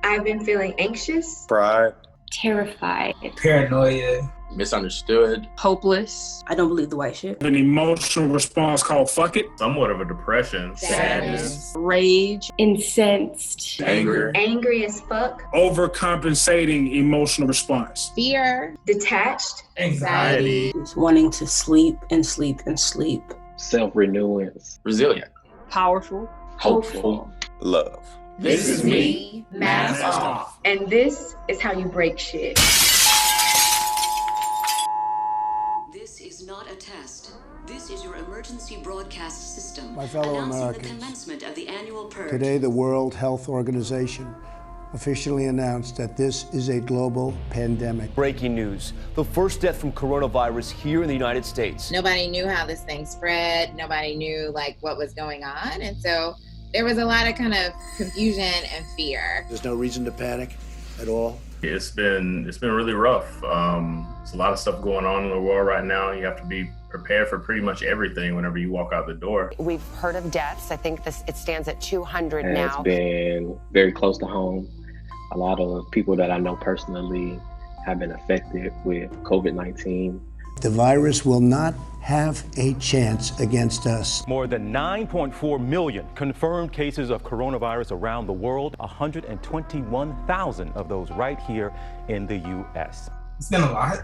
I've been feeling anxious, pride, terrified, paranoia, misunderstood, hopeless. I don't believe the white shit. An emotional response called fuck it. Somewhat of a depression, sadness, rage, incensed, anger, angry as fuck, overcompensating emotional response, fear, detached, anxiety, Just wanting to sleep and sleep and sleep. Self-renewance, resilient, powerful, hopeful, love. This is me, mask off. And this is how you break shit. This is not a test. This is your emergency broadcast system. My fellow Americans, the commencement of the annual purge. Today the World Health Organization officially announced that this is a global pandemic. Breaking news. The first death from coronavirus here in the United States. Nobody knew how this thing spread. Nobody knew what was going on. And so there was a lot of kind of confusion and fear. There's no reason to panic at all. It's been really rough. There's a lot of stuff going on in the world right now. You have to be prepared for pretty much everything whenever you walk out the door. We've heard of deaths. I think it stands at 200 now. It's been very close to home. A lot of people that I know personally have been affected with COVID-19. The virus will not have a chance against us. More than 9.4 million confirmed cases of coronavirus around the world, 121,000 of those right here in the U.S. It's been a lot.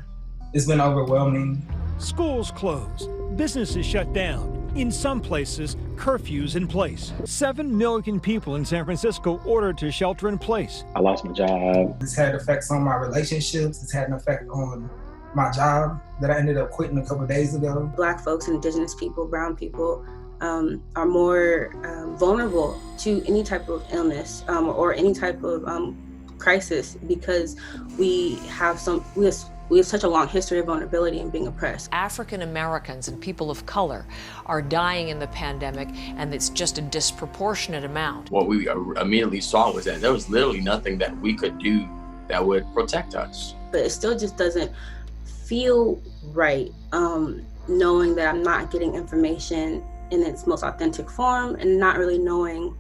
It's been overwhelming. Schools closed, businesses shut down. In some places, curfews in place. 7 million people in San Francisco ordered to shelter in place. I lost my job. It's had effects on my relationships. It's had an effect on my job that I ended up quitting a couple of days ago. Black folks, indigenous people, brown people are more vulnerable to any type of illness or any type of crisis because we have such a long history of vulnerability and being oppressed. African Americans and people of color are dying in the pandemic, and it's just a disproportionate amount. What we immediately saw was that there was literally nothing that we could do that would protect us. But it still just doesn't feel right knowing that I'm not getting information in its most authentic form and not really knowing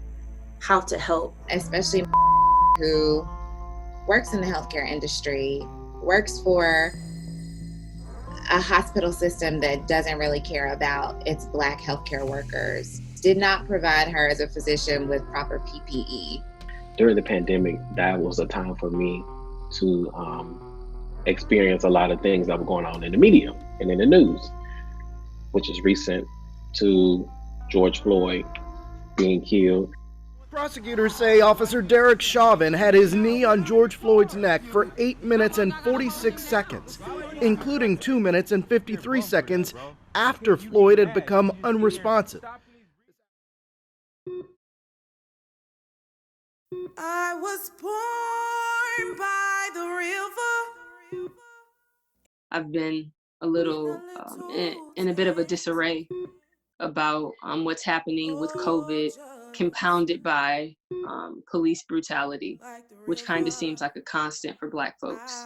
how to help. Especially who works in the healthcare industry, works for a hospital system that doesn't really care about its Black healthcare workers, did not provide her as a physician with proper PPE. During the pandemic, that was a time for me to experience a lot of things that were going on in the media and in the news, which is recent to George Floyd being killed. Prosecutors say Officer Derek Chauvin had his knee on George Floyd's neck for 8 minutes and 46 seconds, including 2 minutes and 53 seconds after Floyd had become unresponsive. I was born by the river. I've been a little in a bit of a disarray about what's happening with COVID, compounded by police brutality, which kind of seems like a constant for Black folks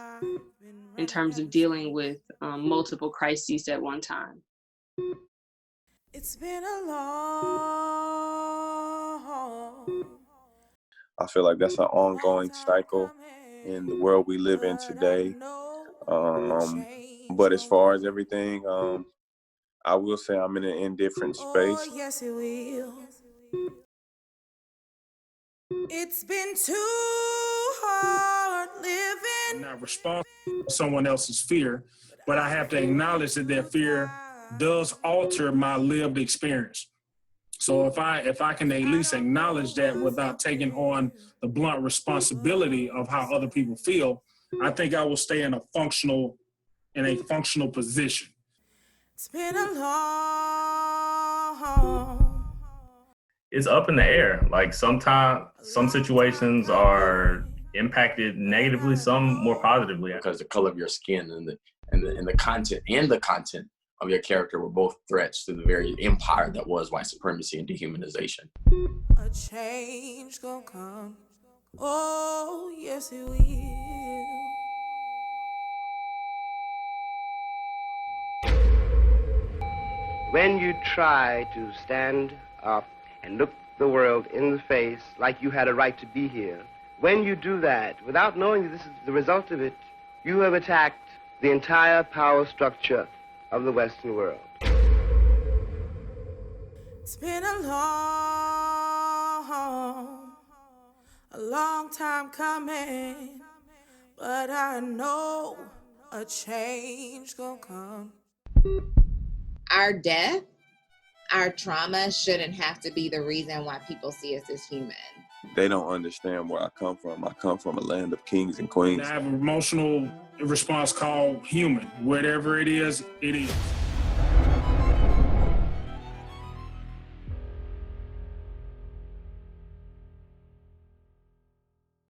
in terms of dealing with multiple crises at one time. It's been a long. I feel like that's an ongoing cycle in the world we live in today. But as far as everything, I will say I'm in an indifferent space. Oh, yes, it will. It's been too hard living. I'm not responsible for someone else's fear, but I have to acknowledge that their fear does alter my lived experience. So if I can at least acknowledge that without taking on the blunt responsibility of how other people feel, I think I will stay in a functional position. It's been a long. It's up in the air. Like sometimes some situations are impacted negatively, some more positively. Because the color of your skin and the content of your character were both threats to the very empire that was white supremacy and dehumanization. A change gonna come. Oh, yes it will. When you try to stand up and look the world in the face like you had a right to be here, when you do that, without knowing that this is the result of it, you have attacked the entire power structure of the Western world. It's been a long time coming, but I know a change gonna come. Our death, our trauma shouldn't have to be the reason why people see us as human. They don't understand where I come from. I come from a land of kings and queens. I have an emotional response called human. Whatever it is, it is.